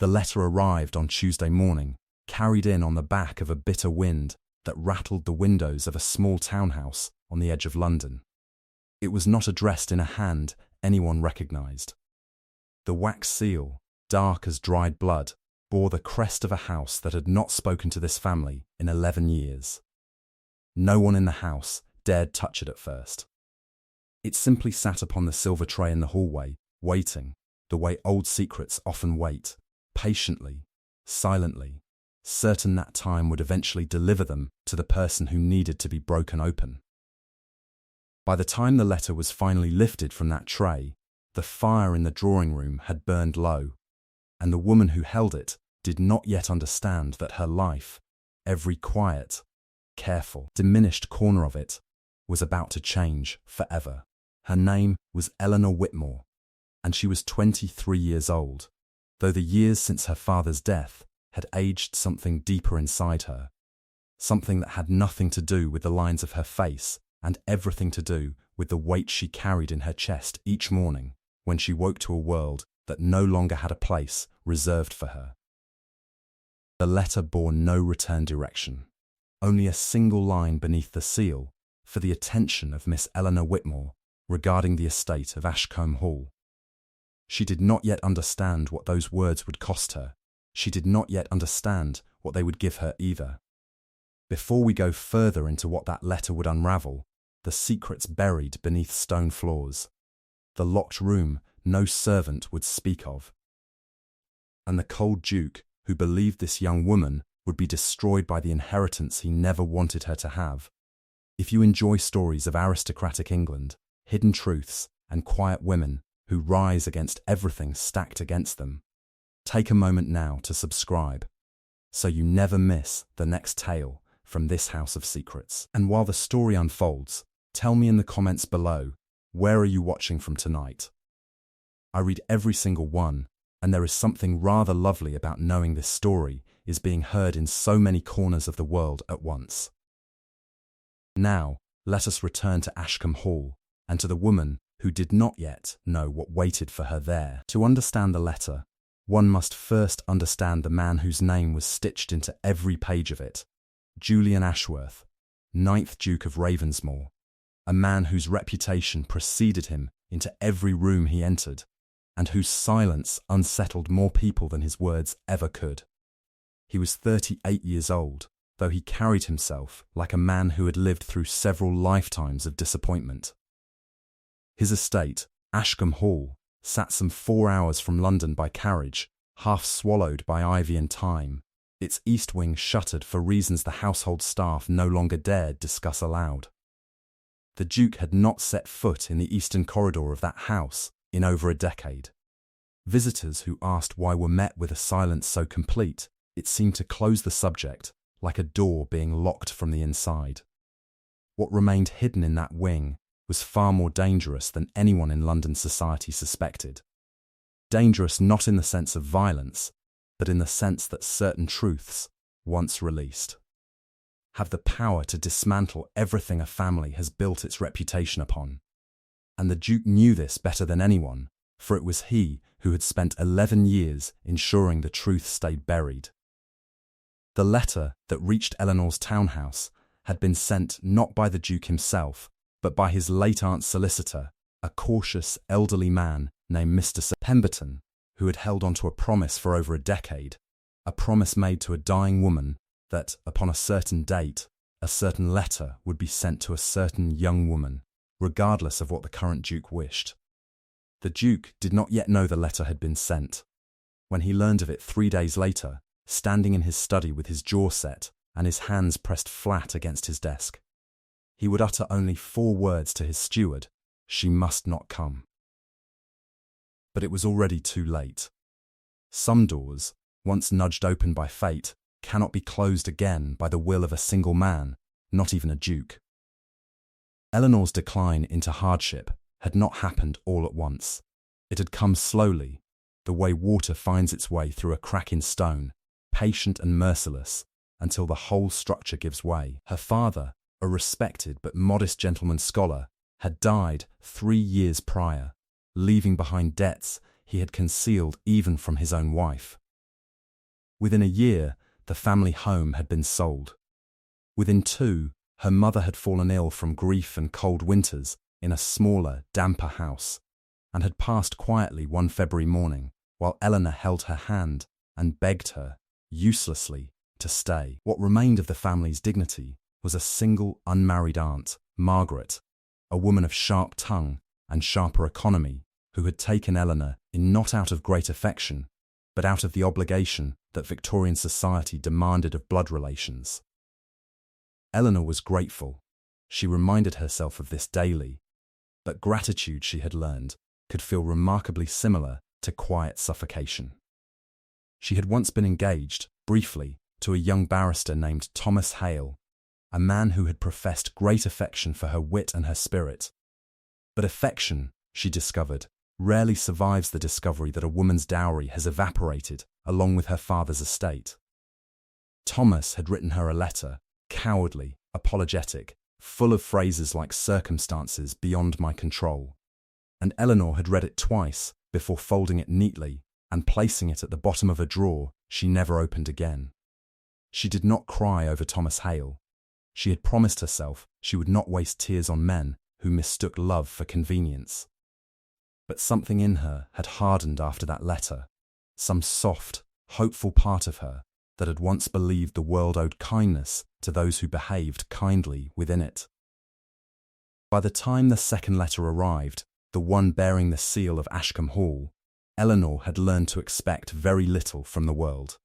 The letter arrived on Tuesday morning, carried in on the back of a bitter wind that rattled the windows of a small townhouse on the edge of London. It was not addressed in a hand anyone recognized. The wax seal, dark as dried blood, bore the crest of a house that had not spoken to this family in 11 years. No one in the house dared touch it at first. It simply sat upon the silver tray in the hallway, waiting, the way old secrets often wait, patiently, silently, certain that time would eventually deliver them to the person who needed to be broken open. By the time the letter was finally lifted from that tray, the fire in the drawing room had burned low, and the woman who held it did not yet understand that her life, every quiet, careful, diminished corner of it, was about to change forever. Her name was Eleanor Whitmore, and she was 23 years old, though the years since her father's death had aged something deeper inside her, something that had nothing to do with the lines of her face and everything to do with the weight she carried in her chest each morning when she woke to a world that no longer had a place reserved for her. The letter bore no return direction, only a single line beneath the seal for the attention of Miss Eleanor Whitmore regarding the estate of Ashcombe Hall. She did not yet understand what those words would cost her. She did not yet understand what they would give her either. Before we go further into what that letter would unravel, the secrets buried beneath stone floors, the locked room no servant would speak of, and the cold Duke who believed this young woman would be destroyed by the inheritance he never wanted her to have. If you enjoy stories of aristocratic England, hidden truths, and quiet women who rise against everything stacked against them, take a moment now to subscribe, so you never miss the next tale from this house of secrets. And while the story unfolds, tell me in the comments below, where are you watching from tonight? I read every single one, and there is something rather lovely about knowing this story is being heard in so many corners of the world at once. Now, let us return to Ashcombe Hall, and to the woman who did not yet know what waited for her there. To understand the letter, one must first understand the man whose name was stitched into every page of it, Julian Ashworth, 9th Duke of Ravensmore, a man whose reputation preceded him into every room he entered, and whose silence unsettled more people than his words ever could. He was 38 years old, though he carried himself like a man who had lived through several lifetimes of disappointment. His estate, Ashcombe Hall, sat some 4 hours from London by carriage, half swallowed by ivy and thyme, its east wing shuttered for reasons the household staff no longer dared discuss aloud. The Duke had not set foot in the eastern corridor of that house in over a decade. Visitors who asked why were met with a silence so complete, it seemed to close the subject like a door being locked from the inside. What remained hidden in that wing was far more dangerous than anyone in London society suspected. Dangerous not in the sense of violence, but in the sense that certain truths, once released, have the power to dismantle everything a family has built its reputation upon. And the Duke knew this better than anyone, for it was he who had spent 11 years ensuring the truth stayed buried. The letter that reached Eleanor's townhouse had been sent not by the Duke himself, but by his late aunt's solicitor, a cautious, elderly man named Mr. Sir Pemberton, who had held on to a promise for over a decade, a promise made to a dying woman that, upon a certain date, a certain letter would be sent to a certain young woman, regardless of what the current Duke wished. The Duke did not yet know the letter had been sent. When he learned of it 3 days later, standing in his study with his jaw set and his hands pressed flat against his desk, he would utter only 4 words to his steward: "She must not come." But it was already too late. Some doors, once nudged open by fate, cannot be closed again by the will of a single man, not even a duke. Eleanor's decline into hardship had not happened all at once. It had come slowly, the way water finds its way through a crack in stone, patient and merciless, until the whole structure gives way. Her father, a respected but modest gentleman scholar, had died 3 years prior, leaving behind debts he had concealed even from his own wife. Within a year, the family home had been sold. Within 2, her mother had fallen ill from grief and cold winters in a smaller, damper house, and had passed quietly one February morning while Eleanor held her hand and begged her, uselessly, to stay. What remained of the family's dignity was a single unmarried aunt, Margaret, a woman of sharp tongue and sharper economy, who had taken Eleanor in not out of great affection, but out of the obligation that Victorian society demanded of blood relations. Eleanor was grateful. She reminded herself of this daily, but gratitude, she had learned, could feel remarkably similar to quiet suffocation. She had once been engaged, briefly, to a young barrister named Thomas Hale, a man who had professed great affection for her wit and her spirit. But affection, she discovered, rarely survives the discovery that a woman's dowry has evaporated along with her father's estate. Thomas had written her a letter, cowardly, apologetic, full of phrases like circumstances beyond my control, and Eleanor had read it twice before folding it neatly and placing it at the bottom of a drawer she never opened again. She did not cry over Thomas Hale. She had promised herself she would not waste tears on men who mistook love for convenience. But something in her had hardened after that letter, some soft, hopeful part of her that had once believed the world owed kindness to those who behaved kindly within it. By the time the second letter arrived, the one bearing the seal of Ashcombe Hall, Eleanor had learned to expect very little from the world.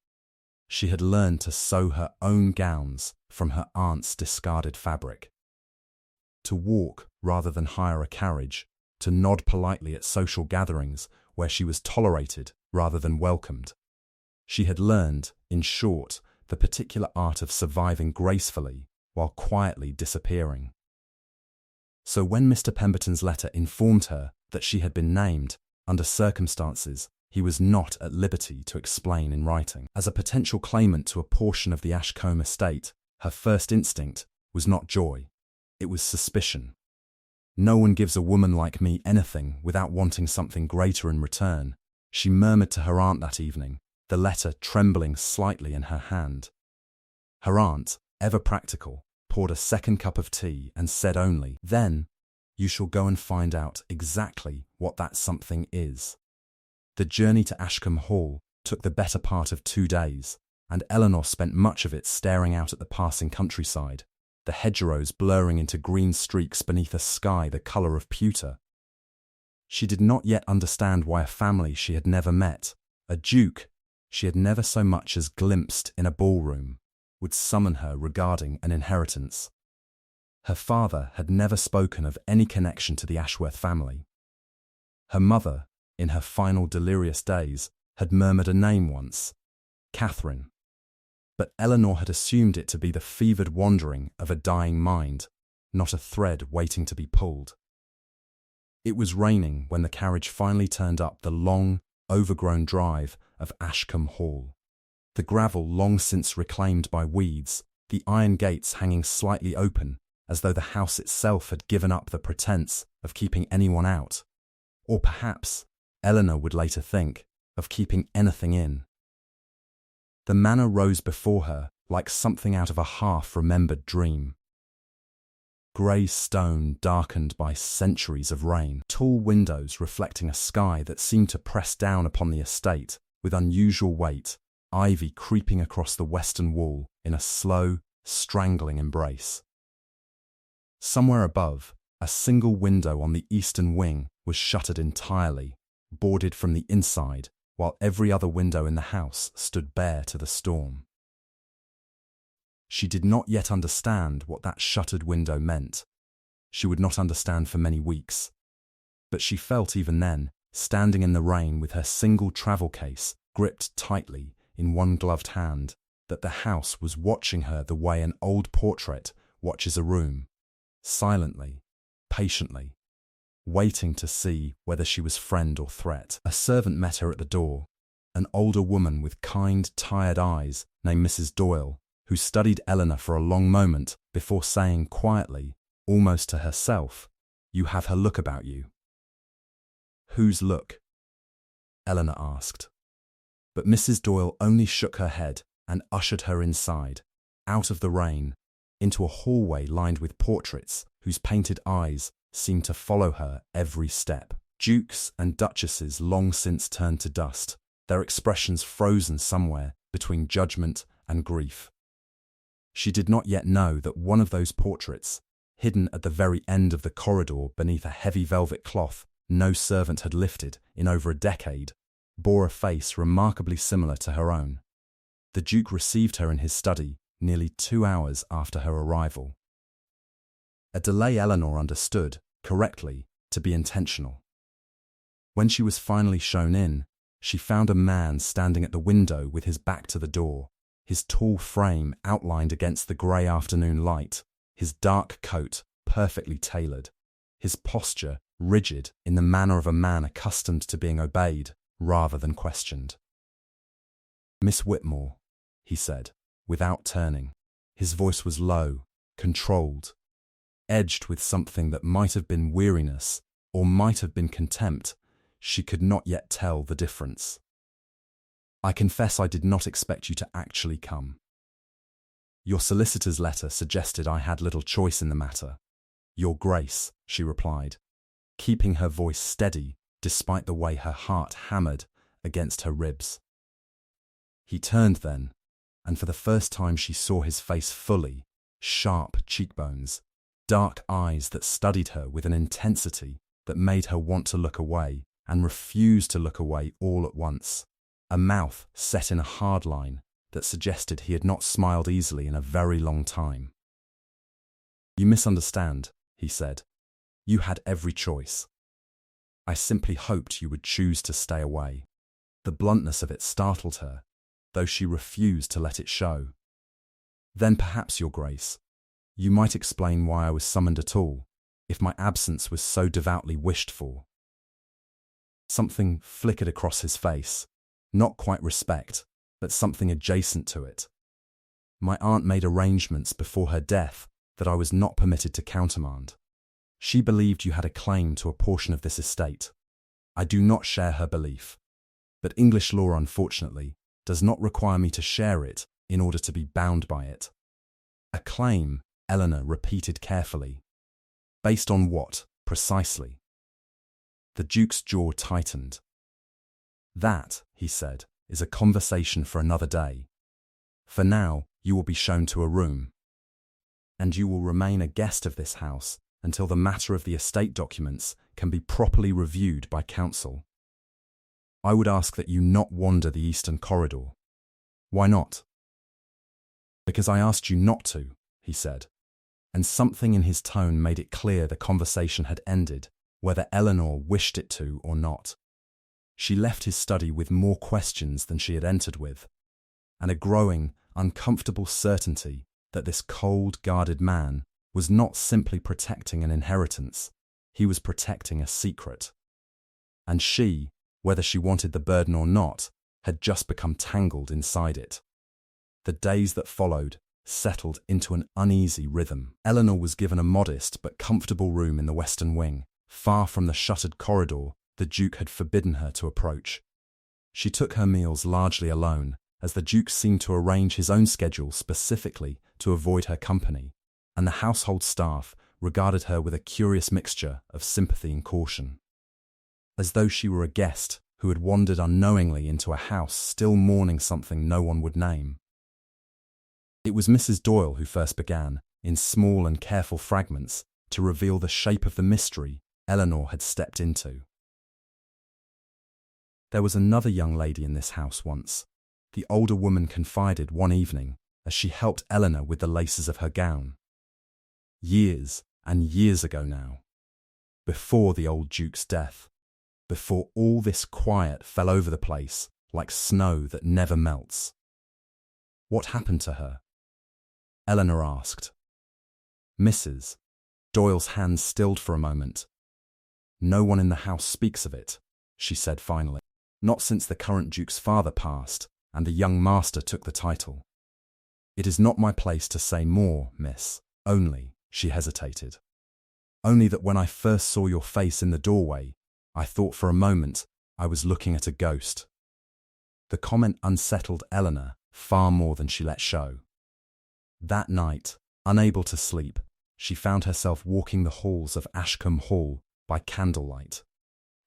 She had learned to sew her own gowns from her aunt's discarded fabric, to walk rather than hire a carriage, to nod politely at social gatherings where she was tolerated rather than welcomed. She had learned, in short, the particular art of surviving gracefully while quietly disappearing. So when Mr. Pemberton's letter informed her that she had been named, under circumstances he was not at liberty to explain in writing, as a potential claimant to a portion of the Ashcombe estate, her first instinct was not joy, it was suspicion. No one gives a woman like me anything without wanting something greater in return, she murmured to her aunt that evening, the letter trembling slightly in her hand. Her aunt, ever practical, poured a second cup of tea and said only, "Then, you shall go and find out exactly what that something is." The journey to Ashcombe Hall took the better part of 2 days, and Eleanor spent much of it staring out at the passing countryside, the hedgerows blurring into green streaks beneath a sky the colour of pewter. She did not yet understand why a family she had never met, a duke she had never so much as glimpsed in a ballroom, would summon her regarding an inheritance. Her father had never spoken of any connection to the Ashworth family. Her mother, in her final delirious days, had murmured a name once, Catherine. But Eleanor had assumed it to be the fevered wandering of a dying mind, not a thread waiting to be pulled. It was raining when the carriage finally turned up the long, overgrown drive of Ashcombe Hall. The gravel long since reclaimed by weeds, the iron gates hanging slightly open as though the house itself had given up the pretense of keeping anyone out, or perhaps, Eleanor would later think, of keeping anything in. The manor rose before her like something out of a half-remembered dream. Grey stone darkened by centuries of rain, tall windows reflecting a sky that seemed to press down upon the estate with unusual weight, ivy creeping across the western wall in a slow, strangling embrace. Somewhere above, a single window on the eastern wing was shuttered entirely, boarded from the inside, while every other window in the house stood bare to the storm. She did not yet understand what that shuttered window meant. She would not understand for many weeks. But she felt even then, standing in the rain with her single travel case gripped tightly in one gloved hand, that the house was watching her the way an old portrait watches a room, silently, patiently, waiting to see whether she was friend or threat. A servant met her at the door, an older woman with kind, tired eyes named Mrs. Doyle, who studied Eleanor for a long moment before saying quietly, almost to herself, "You have her look about you." "Whose look?" Eleanor asked. But Mrs. Doyle only shook her head and ushered her inside, out of the rain, into a hallway lined with portraits whose painted eyes seemed to follow her every step. Dukes and duchesses long since turned to dust, their expressions frozen somewhere between judgment and grief. She did not yet know that one of those portraits, hidden at the very end of the corridor beneath a heavy velvet cloth no servant had lifted in over a decade, bore a face remarkably similar to her own. The Duke received her in his study nearly 2 hours after her arrival. A delay Eleanor understood, correctly, to be intentional. When she was finally shown in, she found a man standing at the window with his back to the door, his tall frame outlined against the grey afternoon light, his dark coat perfectly tailored, his posture rigid in the manner of a man accustomed to being obeyed rather than questioned. "Miss Whitmore," he said, without turning. His voice was low, controlled, edged with something that might have been weariness or might have been contempt. She could not yet tell the difference. "I confess I did not expect you to actually come. Your solicitor's letter suggested I had little choice in the matter." "Your Grace," she replied, keeping her voice steady despite the way her heart hammered against her ribs. He turned then, and for the first time she saw his face fully, sharp cheekbones, dark eyes that studied her with an intensity that made her want to look away and refuse to look away all at once, a mouth set in a hard line that suggested he had not smiled easily in a very long time. "You misunderstand," he said. "You had every choice. I simply hoped you would choose to stay away." The bluntness of it startled her, though she refused to let it show. "Then perhaps, Your Grace, you might explain why I was summoned at all, if my absence was so devoutly wished for." Something flickered across his face, not quite respect, but something adjacent to it. "My aunt made arrangements before her death that I was not permitted to countermand. She believed you had a claim to a portion of this estate. I do not share her belief, but English law, unfortunately, does not require me to share it in order to be bound by it." "A claim," Eleanor repeated carefully. "Based on what, precisely?" The Duke's jaw tightened. "That," he said, "is a conversation for another day. For now, you will be shown to a room. And you will remain a guest of this house until the matter of the estate documents can be properly reviewed by counsel. I would ask that you not wander the eastern corridor." "Why not?" "Because I asked you not to," he said, and something in his tone made it clear the conversation had ended, whether Eleanor wished it to or not. She left his study with more questions than she had entered with, and a growing, uncomfortable certainty that this cold, guarded man was not simply protecting an inheritance, he was protecting a secret. And she, whether she wanted the burden or not, had just become tangled inside it. The days that followed settled into an uneasy rhythm. Eleanor was given a modest but comfortable room in the western wing, far from the shuttered corridor the Duke had forbidden her to approach. She took her meals largely alone, as the Duke seemed to arrange his own schedule specifically to avoid her company, and the household staff regarded her with a curious mixture of sympathy and caution, as though she were a guest who had wandered unknowingly into a house still mourning something no one would name. It was Mrs. Doyle who first began, in small and careful fragments, to reveal the shape of the mystery Eleanor had stepped into. "There was another young lady in this house once," the older woman confided one evening as she helped Eleanor with the laces of her gown. "Years and years ago now, before the old Duke's death, before all this quiet fell over the place like snow that never melts." "What happened to her?" Eleanor asked. Mrs. Doyle's hands stilled for a moment. "No one in the house speaks of it," she said finally. "Not since the current Duke's father passed and the young master took the title. It is not my place to say more, miss, only," she hesitated, "only that when I first saw your face in the doorway, I thought for a moment I was looking at a ghost." The comment unsettled Eleanor far more than she let show. That night, unable to sleep, she found herself walking the halls of Ashcombe Hall by candlelight,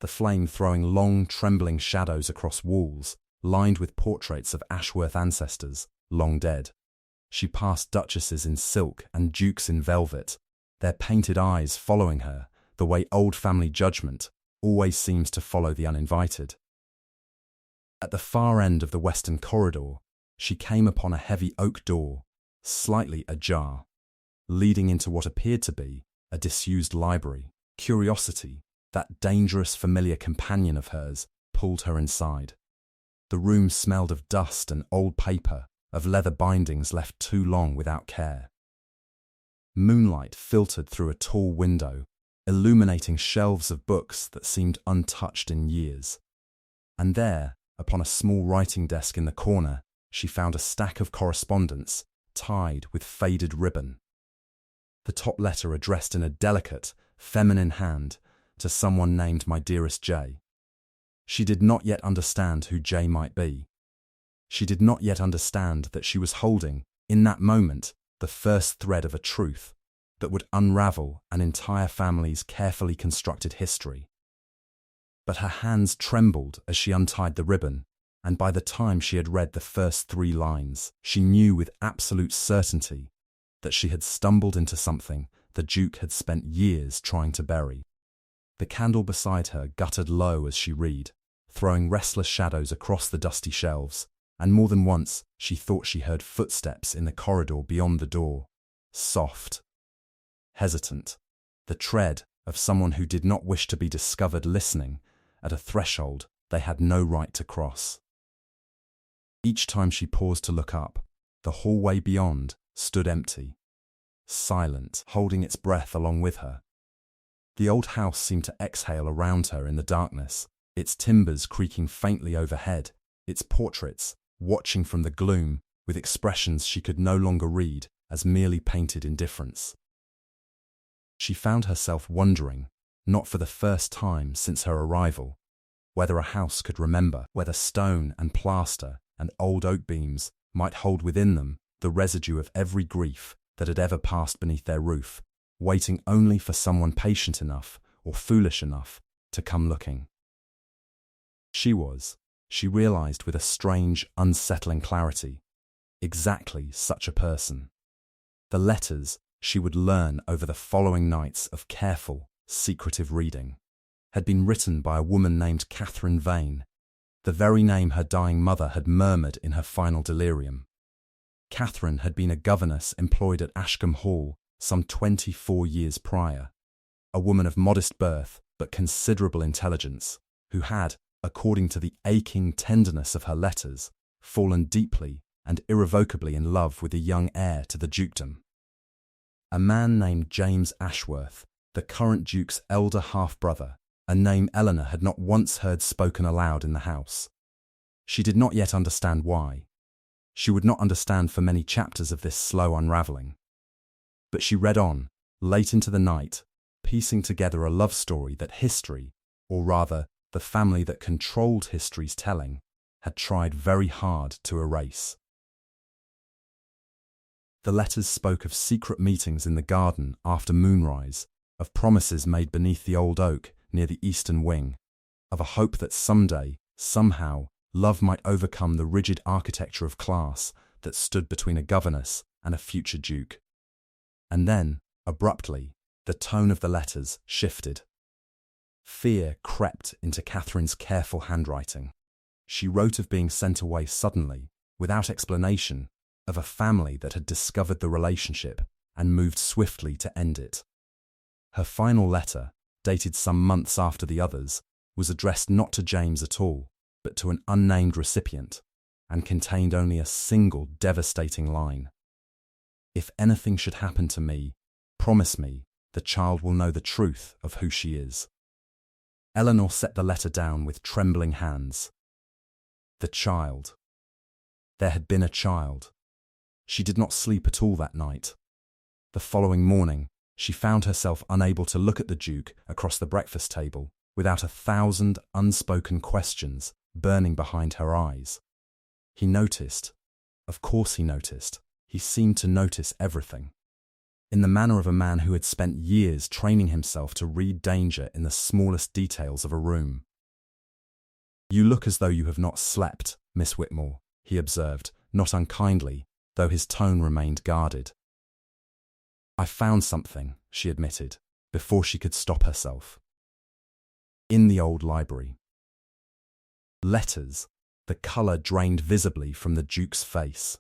the flame throwing long, trembling shadows across walls lined with portraits of Ashworth ancestors, long dead. She passed duchesses in silk and dukes in velvet, their painted eyes following her, the way old family judgment always seems to follow the uninvited. At the far end of the western corridor, she came upon a heavy oak door, slightly ajar, leading into what appeared to be a disused library. Curiosity, that dangerous familiar companion of hers, pulled her inside. The room smelled of dust and old paper, of leather bindings left too long without care. Moonlight filtered through a tall window, illuminating shelves of books that seemed untouched in years. And there, upon a small writing desk in the corner, she found a stack of correspondence tied with faded ribbon. The top letter addressed in a delicate, feminine hand to someone named My Dearest Jay. She did not yet understand who Jay might be. She did not yet understand that she was holding, in that moment, the first thread of a truth that would unravel an entire family's carefully constructed history. But her hands trembled as she untied the ribbon, and by the time she had read the first 3 lines, she knew with absolute certainty that she had stumbled into something the Duke had spent years trying to bury. The candle beside her guttered low as she read, throwing restless shadows across the dusty shelves, and more than once she thought she heard footsteps in the corridor beyond the door, soft, hesitant, the tread of someone who did not wish to be discovered listening at a threshold they had no right to cross. Each time she paused to look up, the hallway beyond stood empty, silent, holding its breath along with her. The old house seemed to exhale around her in the darkness, its timbers creaking faintly overhead, its portraits watching from the gloom with expressions she could no longer read as merely painted indifference. She found herself wondering, not for the first time since her arrival, whether a house could remember, whether stone and plaster and old oak beams might hold within them the residue of every grief that had ever passed beneath their roof, waiting only for someone patient enough or foolish enough to come looking. She realized with a strange, unsettling clarity, exactly such a person. The letters she would learn over the following nights of careful, secretive reading had been written by a woman named Catherine Vane, the very name her dying mother had murmured in her final delirium. Catherine had been a governess employed at Ashcombe Hall some 24 years prior, a woman of modest birth but considerable intelligence, who had, according to the aching tenderness of her letters, fallen deeply and irrevocably in love with the young heir to the dukedom. A man named James Ashworth, the current Duke's elder half-brother, a name Eleanor had not once heard spoken aloud in the house. She did not yet understand why. She would not understand for many chapters of this slow unravelling. But she read on, late into the night, piecing together a love story that history, or rather, the family that controlled history's telling, had tried very hard to erase. The letters spoke of secret meetings in the garden after moonrise, of promises made beneath the old oak near the eastern wing, of a hope that someday, somehow, love might overcome the rigid architecture of class that stood between a governess and a future duke. And then, abruptly, the tone of the letters shifted. Fear crept into Catherine's careful handwriting. She wrote of being sent away suddenly, without explanation, of a family that had discovered the relationship and moved swiftly to end it. Her final letter, dated some months after the others, was addressed not to James at all, but to an unnamed recipient, and contained only a single devastating line. If anything should happen to me, promise me the child will know the truth of who she is. Eleanor set the letter down with trembling hands. The child. There had been a child. She did not sleep at all that night. The following morning, she found herself unable to look at the Duke across the breakfast table without 1,000 unspoken questions burning behind her eyes. He noticed. Of course he noticed. He seemed to notice everything. In the manner of a man who had spent years training himself to read danger in the smallest details of a room. "You look as though you have not slept, Miss Whitmore," he observed, not unkindly, though his tone remained guarded. "I found something," she admitted, before she could stop herself. "In the old library." Letters. The colour drained visibly from the Duke's face.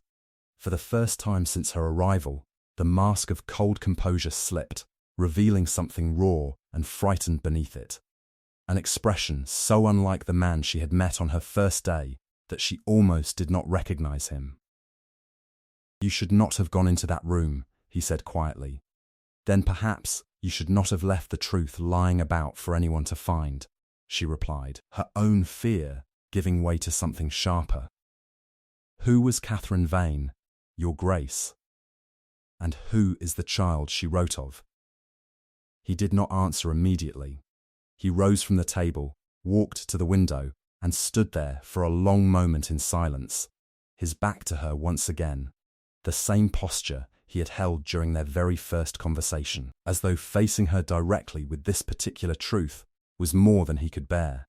For the first time since her arrival, the mask of cold composure slipped, revealing something raw and frightened beneath it. An expression so unlike the man she had met on her first day that she almost did not recognize him. "You should not have gone into that room," he said quietly. "Then perhaps you should not have left the truth lying about for anyone to find," she replied, her own fear giving way to something sharper. "Who was Catherine Vane, Your Grace? And who is the child she wrote of?" He did not answer immediately. He rose from the table, walked to the window, and stood there for a long moment in silence, his back to her once again, the same posture he had held during their very first conversation, as though facing her directly with this particular truth was more than he could bear.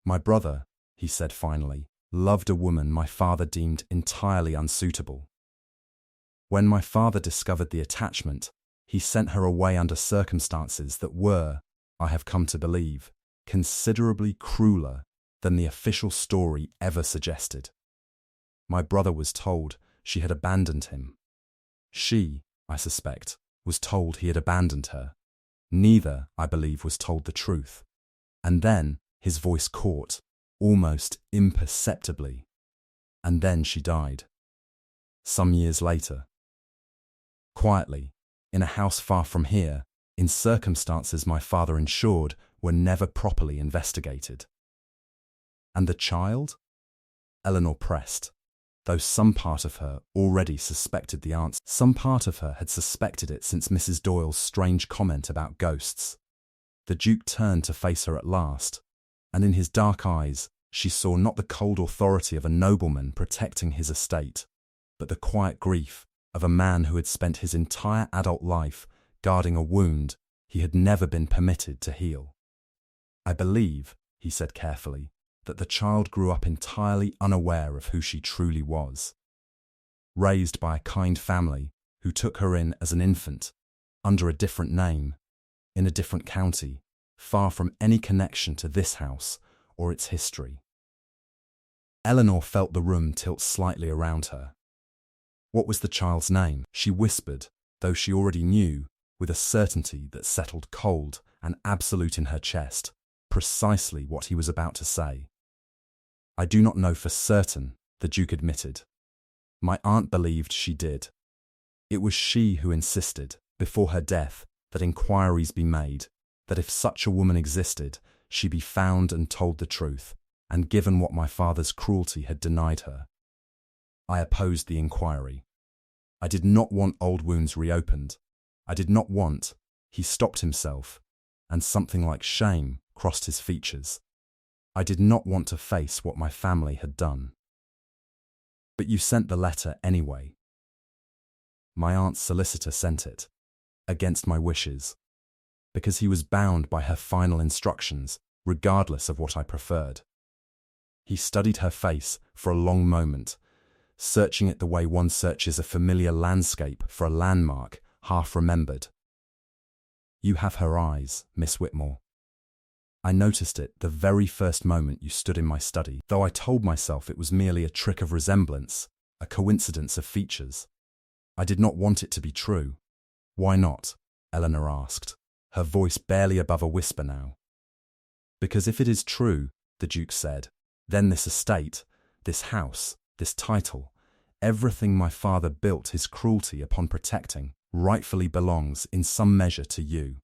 "My brother," he said finally, "loved a woman my father deemed entirely unsuitable. When my father discovered the attachment, he sent her away under circumstances that were, I have come to believe, considerably crueler than the official story ever suggested. My brother was told she had abandoned him. She, I suspect, was told he had abandoned her. Neither, I believe, was told the truth. And then his voice caught, almost imperceptibly. And then she died. Some years later. Quietly, in a house far from here, in circumstances my father ensured were never properly investigated." "And the child?" Eleanor pressed, though some part of her already suspected the answer. Some part of her had suspected it since Mrs. Doyle's strange comment about ghosts. The Duke turned to face her at last, and in his dark eyes she saw not the cold authority of a nobleman protecting his estate, but the quiet grief of a man who had spent his entire adult life guarding a wound he had never been permitted to heal. "I believe," he said carefully, "that the child grew up entirely unaware of who she truly was. Raised by a kind family who took her in as an infant, under a different name, in a different county, far from any connection to this house or its history." Eleanor felt the room tilt slightly around her. "What was the child's name?" she whispered, though she already knew, with a certainty that settled cold and absolute in her chest, precisely what he was about to say. "I do not know for certain," the Duke admitted. "My aunt believed she did. It was she who insisted, before her death, that inquiries be made, that if such a woman existed, she be found and told the truth, and given what my father's cruelty had denied her. I opposed the inquiry. I did not want old wounds reopened. I did not want—" He stopped himself, and something like shame crossed his features. "I did not want to face what my family had done." "But you sent the letter anyway." "My aunt's solicitor sent it, against my wishes, because he was bound by her final instructions, regardless of what I preferred." He studied her face for a long moment, searching it the way one searches a familiar landscape for a landmark half remembered. "You have her eyes, Miss Whitmore. I noticed it the very first moment you stood in my study, though I told myself it was merely a trick of resemblance, a coincidence of features. I did not want it to be true." "Why not?" Eleanor asked, her voice barely above a whisper now. "Because if it is true," the Duke said, "then this estate, this house, this title, everything my father built his cruelty upon protecting, rightfully belongs in some measure to you.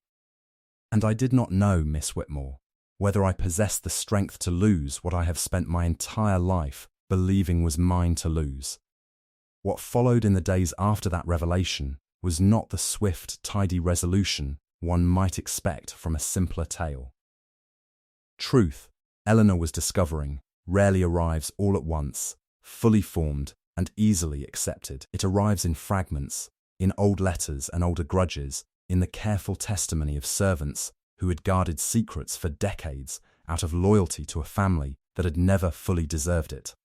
And I did not know, Miss Whitmore, whether I possessed the strength to lose what I have spent my entire life believing was mine to lose." What followed in the days after that revelation was not the swift, tidy resolution one might expect from a simpler tale. Truth, Eleanor was discovering, rarely arrives all at once, fully formed and easily accepted. It arrives in fragments, in old letters and older grudges, in the careful testimony of servants who had guarded secrets for decades out of loyalty to a family that had never fully deserved it.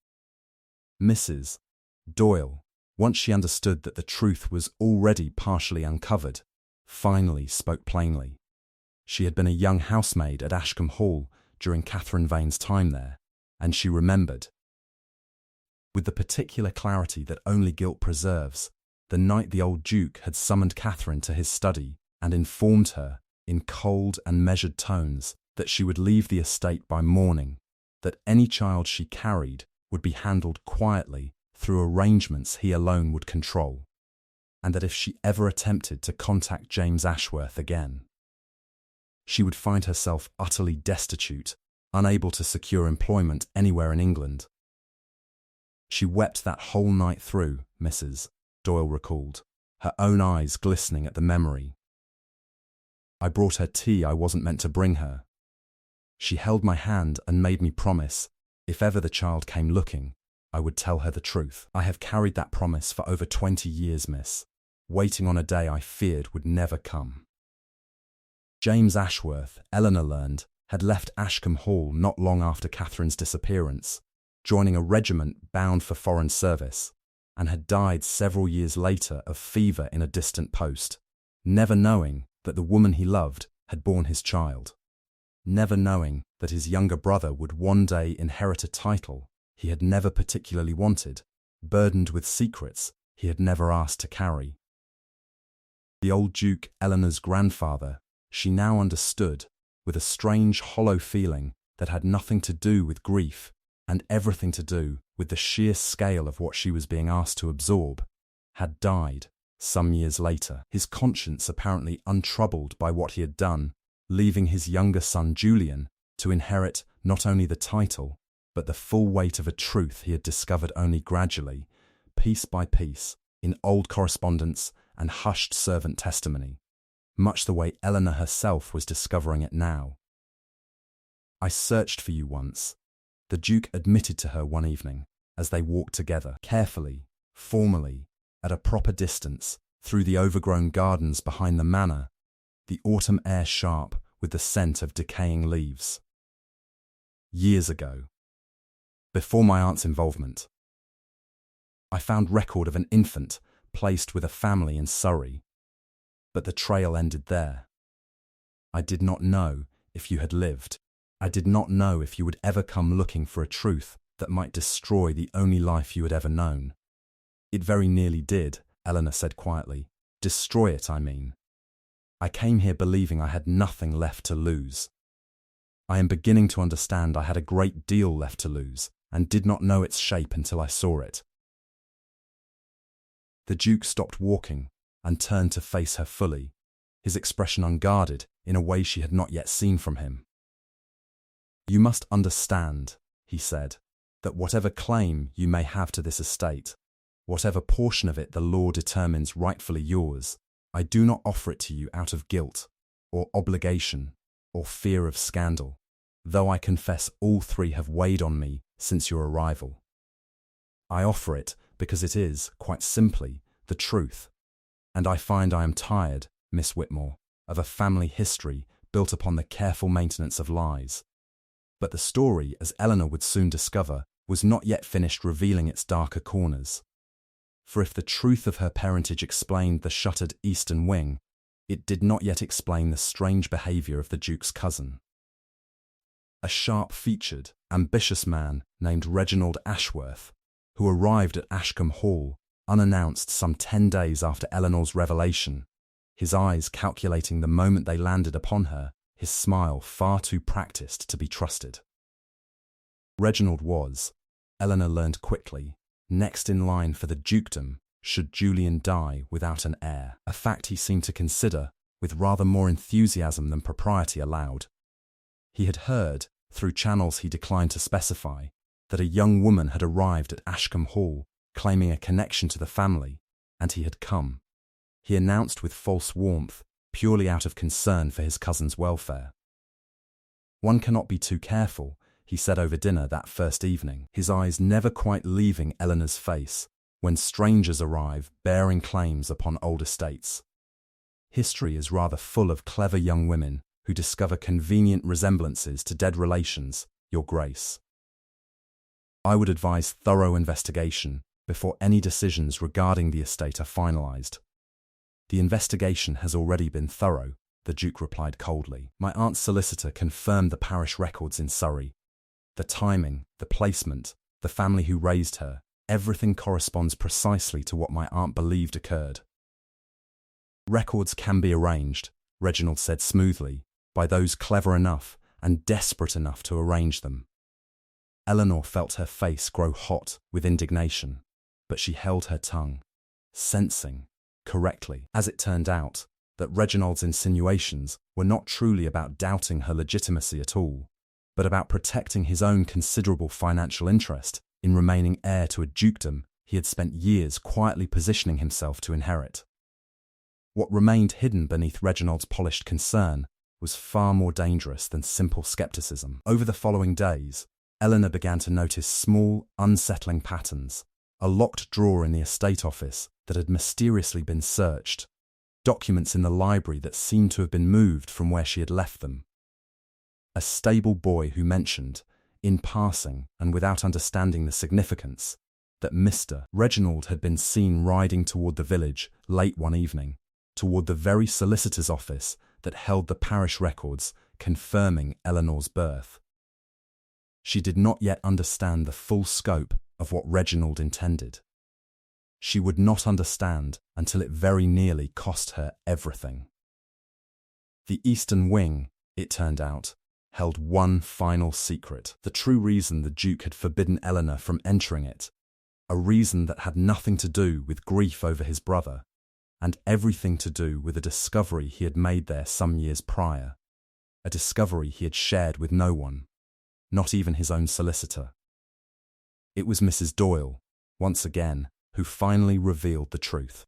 Mrs. Doyle, once she understood that the truth was already partially uncovered, finally spoke plainly. She had been a young housemaid at Ashcombe Hall during Catherine Vane's time there, and she remembered, with the particular clarity that only guilt preserves, the night the old Duke had summoned Catherine to his study and informed her, in cold and measured tones, that she would leave the estate by morning, that any child she carried would be handled quietly through arrangements he alone would control, and that if she ever attempted to contact James Ashworth again, she would find herself utterly destitute, unable to secure employment anywhere in England. She wept that whole night through, Mrs. Doyle recalled, her own eyes glistening at the memory. I brought her tea I wasn't meant to bring her. She held my hand and made me promise, if ever the child came looking, I would tell her the truth. I have carried that promise for over 20 years, miss, waiting on a day I feared would never come. James Ashworth, Eleanor learned, had left Ashcombe Hall not long after Catherine's disappearance, joining a regiment bound for foreign service, and had died several years later of fever in a distant post, never knowing that the woman he loved had borne his child, never knowing that his younger brother would one day inherit a title he had never particularly wanted, burdened with secrets he had never asked to carry. The old Duke, Eleanor's grandfather, she now understood, with a strange hollow feeling that had nothing to do with grief and everything to do with the sheer scale of what she was being asked to absorb, had died some years later, his conscience apparently untroubled by what he had done, leaving his younger son Julian to inherit not only the title, but the full weight of a truth he had discovered only gradually, piece by piece, in old correspondence and hushed servant testimony, much the way Eleanor herself was discovering it now. I searched for you once, the Duke admitted to her one evening, as they walked together, carefully, formally, at a proper distance, through the overgrown gardens behind the manor, the autumn air sharp with the scent of decaying leaves. Years ago, before my aunt's involvement, I found record of an infant placed with a family in Surrey, but the trail ended there. I did not know if you had lived. I did not know if you would ever come looking for a truth that might destroy the only life you had ever known. It very nearly did, Eleanor said quietly. Destroy it, I mean. I came here believing I had nothing left to lose. I am beginning to understand I had a great deal left to lose, and did not know its shape until I saw it. The Duke stopped walking and turned to face her fully, his expression unguarded in a way she had not yet seen from him. You must understand, he said, that whatever claim you may have to this estate, whatever portion of it the law determines rightfully yours, I do not offer it to you out of guilt, or obligation, or fear of scandal, though I confess all three have weighed on me since your arrival. I offer it because it is, quite simply, the truth, and I find I am tired, Miss Whitmore, of a family history built upon the careful maintenance of lies. But the story, as Eleanor would soon discover, was not yet finished revealing its darker corners. For if the truth of her parentage explained the shuttered eastern wing, it did not yet explain the strange behaviour of the Duke's cousin. A sharp-featured, ambitious man named Reginald Ashworth, who arrived at Ashcombe Hall unannounced some 10 days after Eleanor's revelation, his eyes calculating the moment they landed upon her, his smile far too practised to be trusted. Reginald was, Eleanor learned quickly, next in line for the dukedom should Julian die without an heir, a fact he seemed to consider with rather more enthusiasm than propriety allowed. He had heard, through channels he declined to specify, that a young woman had arrived at Ashcombe Hall claiming a connection to the family, and he had come. He announced with false warmth, purely out of concern for his cousin's welfare. One cannot be too careful, he said over dinner that first evening, his eyes never quite leaving Eleanor's face when strangers arrive bearing claims upon old estates. History is rather full of clever young women who discover convenient resemblances to dead relations, Your Grace. I would advise thorough investigation before any decisions regarding the estate are finalized. The investigation has already been thorough, the Duke replied coldly. My aunt's solicitor confirmed the parish records in Surrey. The timing, the placement, the family who raised her, everything corresponds precisely to what my aunt believed occurred. Records can be arranged, Reginald said smoothly, by those clever enough and desperate enough to arrange them. Eleanor felt her face grow hot with indignation, but she held her tongue, sensing, correctly, as it turned out, that Reginald's insinuations were not truly about doubting her legitimacy at all, but about protecting his own considerable financial interest in remaining heir to a dukedom he had spent years quietly positioning himself to inherit. What remained hidden beneath Reginald's polished concern was far more dangerous than simple skepticism. Over the following days, Eleanor began to notice small, unsettling patterns, a locked drawer in the estate office that had mysteriously been searched, documents in the library that seemed to have been moved from where she had left them. A stable boy who mentioned, in passing and without understanding the significance, that Mr. Reginald had been seen riding toward the village late one evening, toward the very solicitor's office that held the parish records confirming Eleanor's birth. She did not yet understand the full scope of what Reginald intended. She would not understand until it very nearly cost her everything. The Eastern Wing, it turned out, held one final secret, the true reason the Duke had forbidden Eleanor from entering it, a reason that had nothing to do with grief over his brother, and everything to do with a discovery he had made there some years prior, a discovery he had shared with no one, not even his own solicitor. It was Mrs. Doyle, once again, who finally revealed the truth.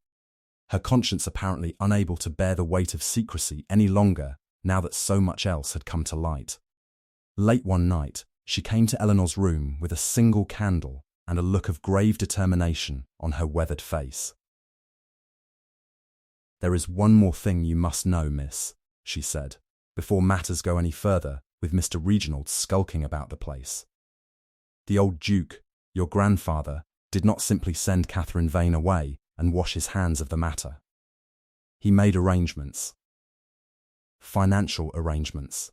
Her conscience apparently unable to bear the weight of secrecy any longer now that so much else had come to light. Late one night, she came to Eleanor's room with a single candle and a look of grave determination on her weathered face. There is one more thing you must know, miss, she said, before matters go any further with Mr. Reginald skulking about the place. The old Duke, your grandfather, did not simply send Catherine Vane away and wash his hands of the matter. He made arrangements. Financial arrangements.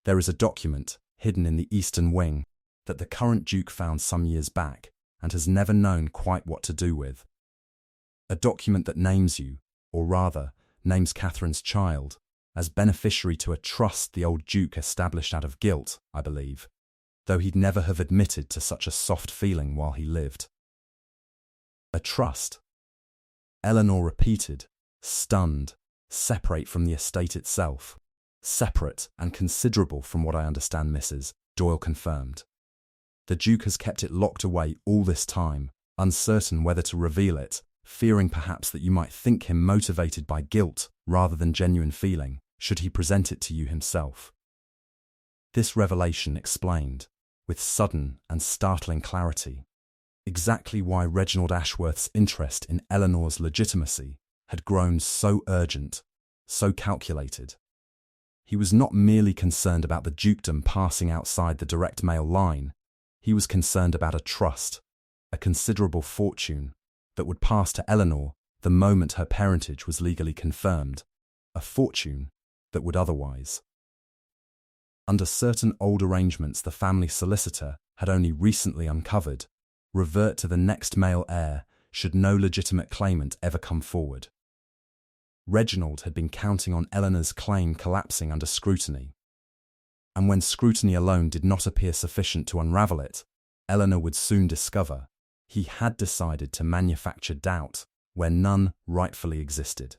There is a document hidden in the Eastern Wing that the current Duke found some years back and has never known quite what to do with. A document that names you, or rather, names Catherine's child, as beneficiary to a trust the old Duke established out of guilt, I believe, though he'd never have admitted to such a soft feeling while he lived. A trust? Eleanor repeated, stunned, separate from the estate itself. Separate and considerable from what I understand, Mrs. Doyle confirmed. The Duke has kept it locked away all this time, uncertain whether to reveal it, fearing perhaps that you might think him motivated by guilt rather than genuine feeling, should he present it to you himself. This revelation explained, with sudden and startling clarity, exactly why Reginald Ashworth's interest in Eleanor's legitimacy had grown so urgent, so calculated. He was not merely concerned about the dukedom passing outside the direct male line, he was concerned about a trust, a considerable fortune, that would pass to Eleanor the moment her parentage was legally confirmed, a fortune that would otherwise. Under certain old arrangements the family solicitor had only recently uncovered, revert to the next male heir should no legitimate claimant ever come forward. Reginald had been counting on Eleanor's claim collapsing under scrutiny, and when scrutiny alone did not appear sufficient to unravel it, Eleanor would soon discover he had decided to manufacture doubt where none rightfully existed.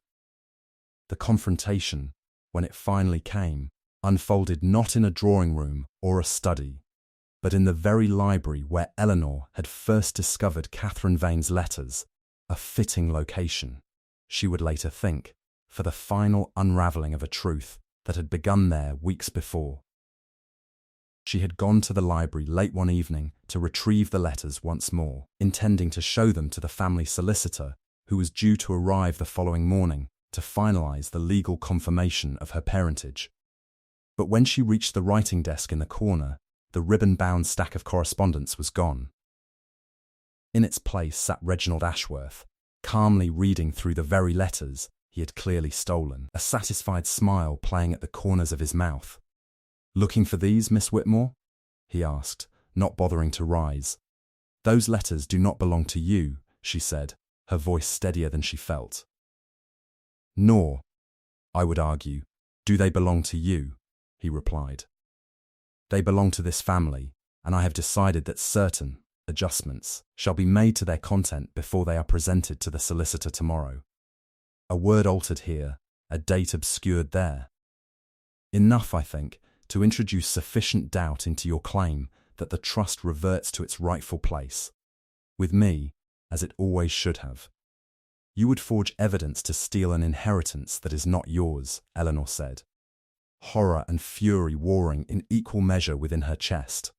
The confrontation, when it finally came, unfolded not in a drawing room or a study, but in the very library where Eleanor had first discovered Catherine Vane's letters, a fitting location, she would later think, for the final unravelling of a truth that had begun there weeks before. She had gone to the library late one evening to retrieve the letters once more, intending to show them to the family solicitor, who was due to arrive the following morning to finalize the legal confirmation of her parentage. But when she reached the writing desk in the corner, the ribbon-bound stack of correspondence was gone. In its place sat Reginald Ashworth, calmly reading through the very letters he had clearly stolen, a satisfied smile playing at the corners of his mouth. "Looking for these, Miss Whitmore?" he asked, not bothering to rise. "Those letters do not belong to you," she said, her voice steadier than she felt. "Nor, I would argue, do they belong to you," he replied. "They belong to this family, and I have decided that certain adjustments shall be made to their content before they are presented to the solicitor tomorrow. A word altered here, a date obscured there. Enough, I think, to introduce sufficient doubt into your claim that the trust reverts to its rightful place, with me, as it always should have." "You would forge evidence to steal an inheritance that is not yours," Eleanor said, horror and fury warring in equal measure within her chest.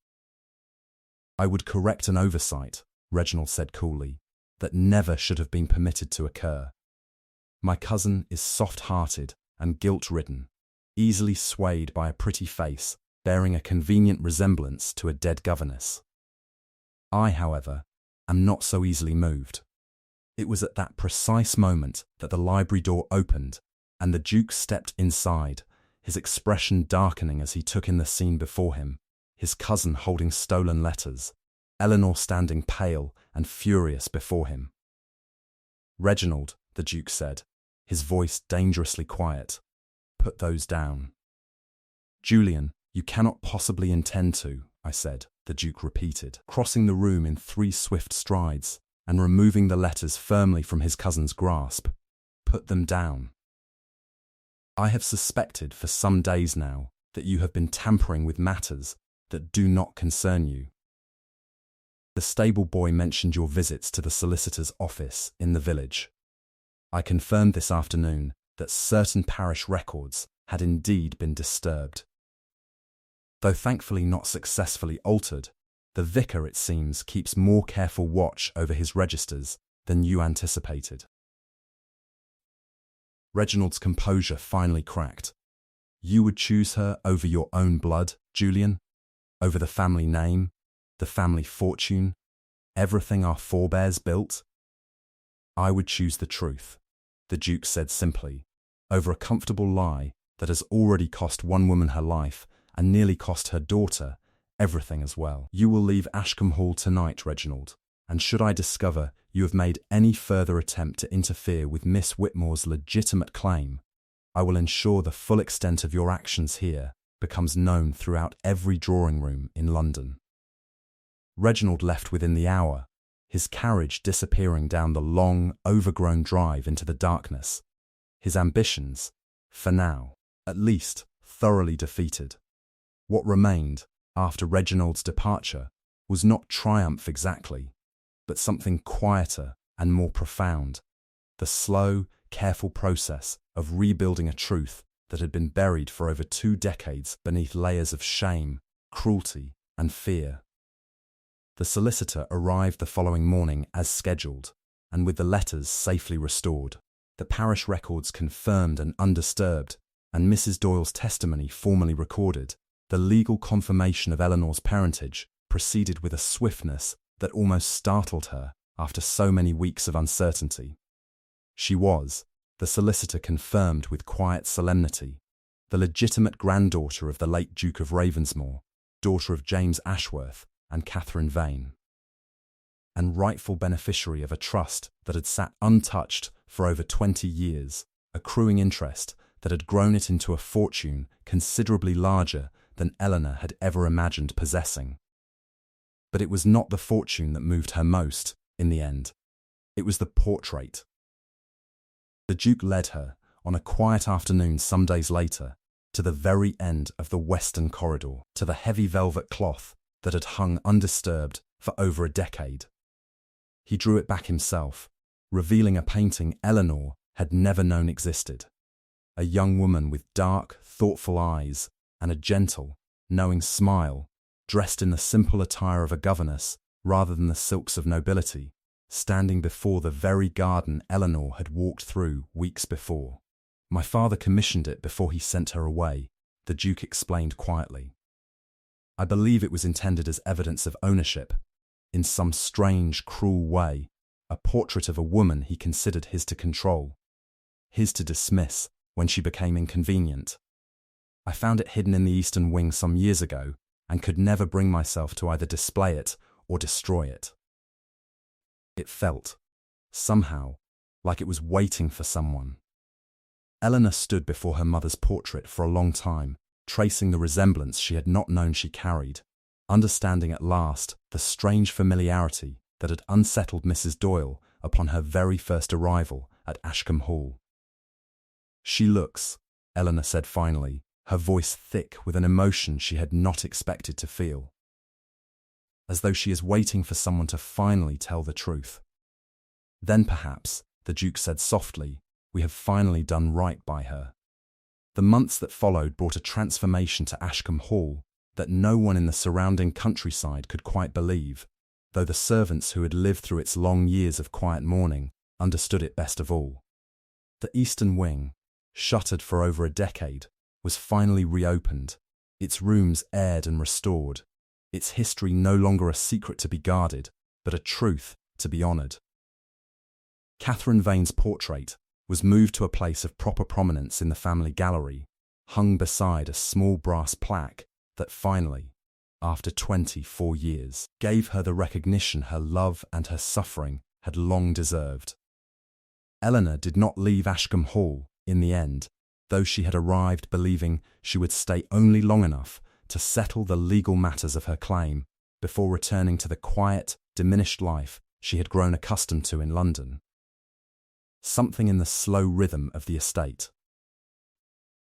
"I would correct an oversight," Reginald said coolly, "that never should have been permitted to occur. My cousin is soft-hearted and guilt-ridden, easily swayed by a pretty face bearing a convenient resemblance to a dead governess. I, however, am not so easily moved." It was at that precise moment that the library door opened and the Duke stepped inside, his expression darkening as he took in the scene before him, his cousin holding stolen letters, Eleanor standing pale and furious before him. "Reginald," the Duke said, his voice dangerously quiet, "put those down." "Julian, you cannot possibly intend to," I said, the Duke repeated, crossing the room in 3 swift strides and removing the letters firmly from his cousin's grasp. "Put them down. I have suspected for some days now that you have been tampering with matters that do not concern you. The stable boy mentioned your visits to the solicitor's office in the village. I confirmed this afternoon that certain parish records had indeed been disturbed. Though thankfully not successfully altered, the vicar, it seems, keeps more careful watch over his registers than you anticipated." Reginald's composure finally cracked. "You would choose her over your own blood, Julian? Over the family name, the family fortune, everything our forebears built?" "I would choose the truth," the Duke said simply, "over a comfortable lie that has already cost one woman her life and nearly cost her daughter everything as well. You will leave Ashcombe Hall tonight, Reginald, and should I discover you have made any further attempt to interfere with Miss Whitmore's legitimate claim, I will ensure the full extent of your actions here becomes known throughout every drawing room in London." Reginald left within the hour, his carriage disappearing down the long, overgrown drive into the darkness, his ambitions, for now, at least, thoroughly defeated. What remained, after Reginald's departure, was not triumph exactly, but something quieter and more profound, the slow, careful process of rebuilding a truth that had been buried for over 2 decades beneath layers of shame, cruelty, and fear. The solicitor arrived the following morning as scheduled, and with the letters safely restored, the parish records confirmed and undisturbed, and Mrs. Doyle's testimony formally recorded, the legal confirmation of Eleanor's parentage proceeded with a swiftness that almost startled her after so many weeks of uncertainty. She was, the solicitor confirmed with quiet solemnity, the legitimate granddaughter of the late Duke of Ravensmore, daughter of James Ashworth and Catherine Vane, and rightful beneficiary of a trust that had sat untouched for over 20 years, accruing interest that had grown it into a fortune considerably larger than Eleanor had ever imagined possessing. But it was not the fortune that moved her most, in the end. It was the portrait. The Duke led her, on a quiet afternoon some days later, to the very end of the western corridor, to the heavy velvet cloth that had hung undisturbed for over a decade. He drew it back himself, revealing a painting Eleanor had never known existed. A young woman with dark, thoughtful eyes and a gentle, knowing smile dressed in the simple attire of a governess rather than the silks of nobility, standing before the very garden Eleanor had walked through weeks before. "My father commissioned it before he sent her away," the Duke explained quietly. "I believe it was intended as evidence of ownership, in some strange, cruel way, a portrait of a woman he considered his to control, his to dismiss when she became inconvenient. I found it hidden in the eastern wing some years ago and could never bring myself to either display it or destroy it." It felt, somehow, like it was waiting for someone. Eleanor stood before her mother's portrait for a long time, tracing the resemblance she had not known she carried, understanding at last the strange familiarity that had unsettled Mrs. Doyle upon her very first arrival at Ashcombe Hall. "She looks," Eleanor said finally, her voice thick with an emotion she had not expected to feel, "as though she is waiting for someone to finally tell the truth." "Then perhaps," the Duke said softly, "we have finally done right by her." The months that followed brought a transformation to Ashcombe Hall that no one in the surrounding countryside could quite believe, though the servants who had lived through its long years of quiet mourning understood it best of all. The eastern wing, shuttered for over a decade, was finally reopened, its rooms aired and restored, its history no longer a secret to be guarded, but a truth to be honoured. Catherine Vane's portrait was moved to a place of proper prominence in the family gallery, hung beside a small brass plaque that finally, after 24 years, gave her the recognition her love and her suffering had long deserved. Eleanor did not leave Ashcombe Hall, in the end, though she had arrived believing she would stay only long enough to settle the legal matters of her claim before returning to the quiet, diminished life she had grown accustomed to in London. Something in the slow rhythm of the estate,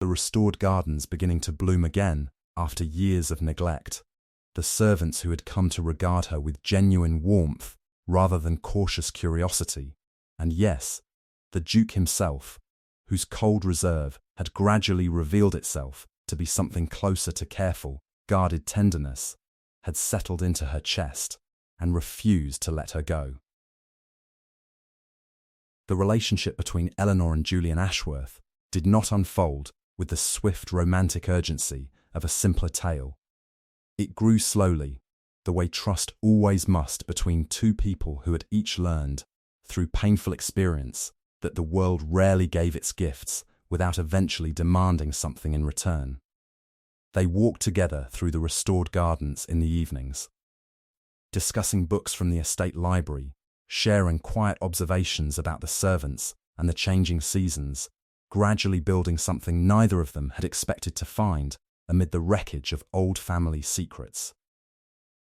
the restored gardens beginning to bloom again after years of neglect, the servants who had come to regard her with genuine warmth rather than cautious curiosity, and yes, the Duke himself, whose cold reserve had gradually revealed itself to be something closer to careful, guarded tenderness, had settled into her chest and refused to let her go. The relationship between Eleanor and Julian Ashworth did not unfold with the swift romantic urgency of a simpler tale. It grew slowly, the way trust always must between two people who had each learned, through painful experience, that the world rarely gave its gifts without eventually demanding something in return. They walked together through the restored gardens in the evenings, discussing books from the estate library, sharing quiet observations about the servants and the changing seasons, gradually building something neither of them had expected to find amid the wreckage of old family secrets.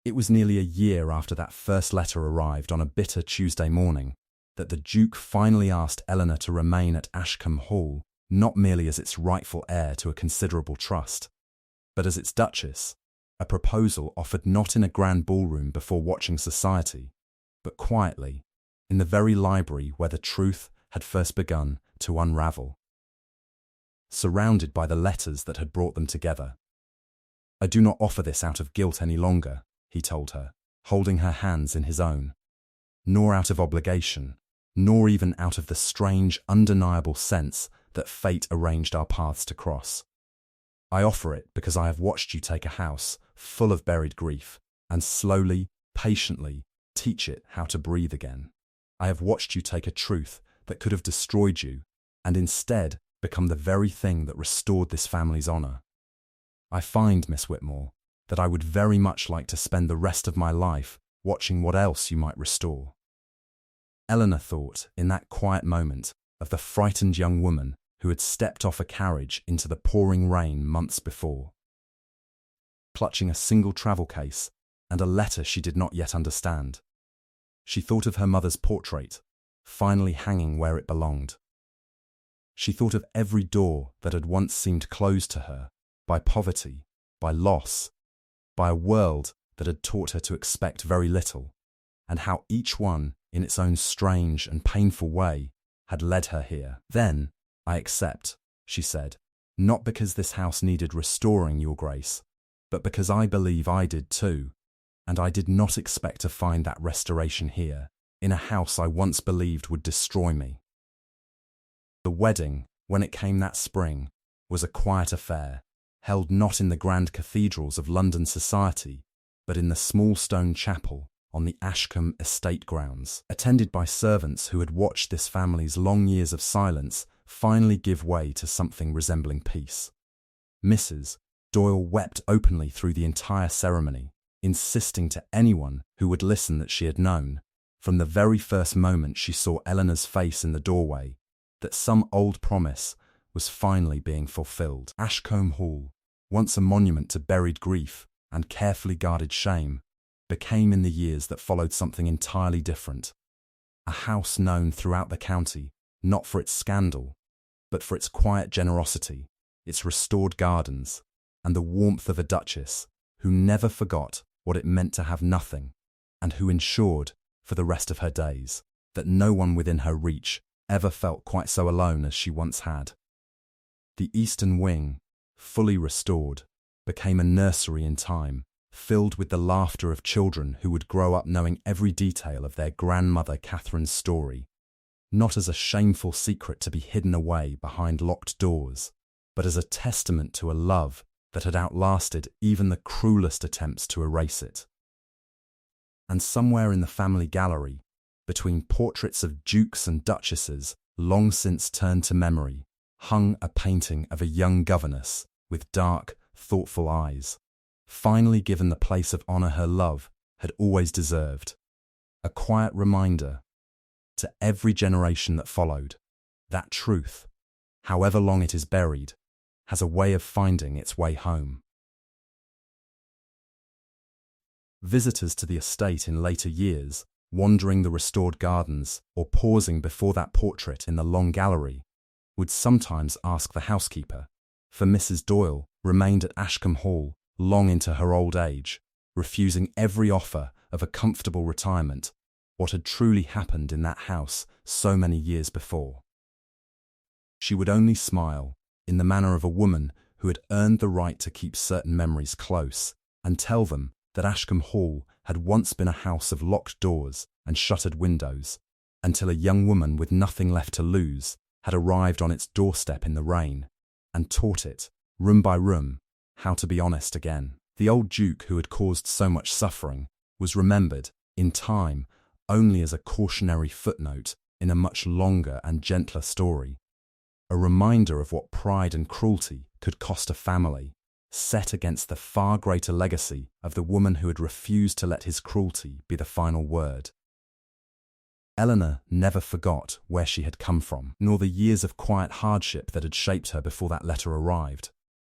It was nearly a year after that first letter arrived on a bitter Tuesday morning that the Duke finally asked Eleanor to remain at Ashcombe Hall, not merely as its rightful heir to a considerable trust, but as its Duchess, a proposal offered not in a grand ballroom before watching society, but quietly, in the very library where the truth had first begun to unravel. Surrounded by the letters that had brought them together. "I do not offer this out of guilt any longer," he told her, holding her hands in his own, "nor out of obligation, nor even out of the strange, undeniable sense that fate arranged our paths to cross. I offer it because I have watched you take a house full of buried grief and slowly, patiently, teach it how to breathe again. I have watched you take a truth that could have destroyed you and instead become the very thing that restored this family's honour. I find, Miss Whitmore, that I would very much like to spend the rest of my life watching what else you might restore." Eleanor thought, in that quiet moment, of the frightened young woman who had stepped off a carriage into the pouring rain months before, clutching a single travel case and a letter she did not yet understand. She thought of her mother's portrait, finally hanging where it belonged. She thought of every door that had once seemed closed to her, by poverty, by loss, by a world that had taught her to expect very little, and how each one, in its own strange and painful way, had led her here. "Then, I accept," she said, "not because this house needed restoring, Your Grace, but because I believe I did too, and I did not expect to find that restoration here, in a house I once believed would destroy me. The wedding, when it came that spring, was a quiet affair, held not in the grand cathedrals of London society, but in the small stone chapel on the Ashcombe estate grounds, attended by servants who had watched this family's long years of silence finally give way to something resembling peace. Mrs. Doyle wept openly through the entire ceremony, insisting to anyone who would listen that she had known, from the very first moment she saw Eleanor's face in the doorway, that some old promise was finally being fulfilled. Ashcombe Hall, once a monument to buried grief and carefully guarded shame, became in the years that followed something entirely different. A house known throughout the county, not for its scandal, but for its quiet generosity, its restored gardens, and the warmth of a duchess who never forgot what it meant to have nothing, and who ensured, for the rest of her days, that no one within her reach ever felt quite so alone as she once had. The eastern wing, fully restored, became a nursery in time, filled with the laughter of children who would grow up knowing every detail of their grandmother Catherine's story, not as a shameful secret to be hidden away behind locked doors, but as a testament to a love that had outlasted even the cruelest attempts to erase it. And somewhere in the family gallery, between portraits of dukes and duchesses long since turned to memory, hung a painting of a young governess with dark, thoughtful eyes, finally given the place of honor her love had always deserved. A quiet reminder to every generation that followed that truth, however long it is buried, has a way of finding its way home. Visitors to the estate in later years, wandering the restored gardens or pausing before that portrait in the long gallery, would sometimes ask the housekeeper, for Mrs. Doyle remained at Ashcombe Hall long into her old age, refusing every offer of a comfortable retirement, what had truly happened in that house so many years before. She would only smile, in the manner of a woman who had earned the right to keep certain memories close, and tell them that Ashcombe Hall had once been a house of locked doors and shuttered windows, until a young woman with nothing left to lose had arrived on its doorstep in the rain, and taught it, room by room, how to be honest again. The old Duke who had caused so much suffering was remembered, in time, only as a cautionary footnote in a much longer and gentler story, a reminder of what pride and cruelty could cost a family, set against the far greater legacy of the woman who had refused to let his cruelty be the final word. Eleanor never forgot where she had come from, nor the years of quiet hardship that had shaped her before that letter arrived.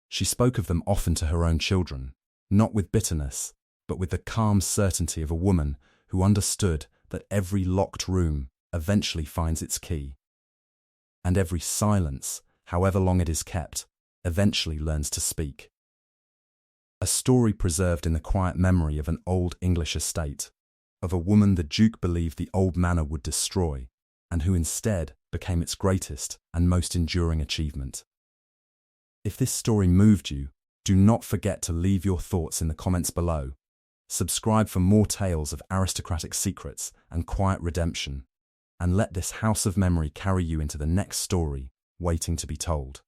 She spoke of them often to her own children, not with bitterness, but with the calm certainty of a woman who understood that every locked room eventually finds its key, and every silence, however long it is kept, eventually learns to speak. A story preserved in the quiet memory of an old English estate, of a woman the Duke believed the old manor would destroy, and who instead became its greatest and most enduring achievement. If this story moved you, do not forget to leave your thoughts in the comments below. Subscribe for more tales of aristocratic secrets and quiet redemption, and let this house of memory carry you into the next story waiting to be told.